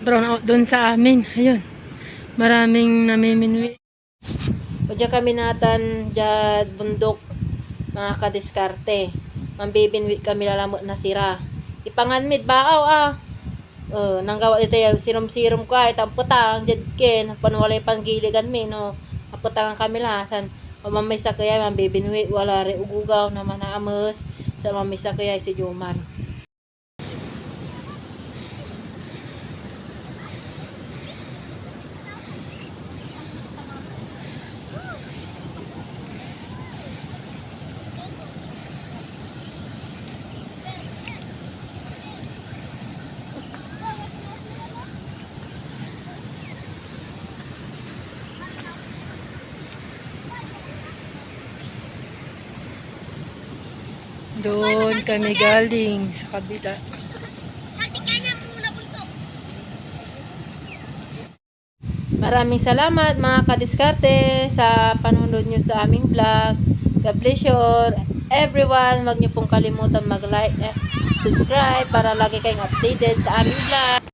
brown out doon sa amin. Ayun. Maraming namiminwi. O dyan kami natan dyan bundok mga kadiskarte. Mambibinwit kami lalamot na sira. Ipanganmit baaw nanggawa ito yung sirom-sirom ko ay tamputang dyan ken. Panwalay panggiligan mi no. Aputangan kami lahasan. Mamay sa kaya mambibinwit wala re ugugaw na manaamus. Sa mamay sa kaya si Jomar. Doon kami galing sa kabila. Maraming salamat mga kadiskarte sa panunod nyo sa aming vlog. God bless you everyone. Huwag nyo pong kalimutan mag-like, subscribe para lagi kayong updated sa aming vlog.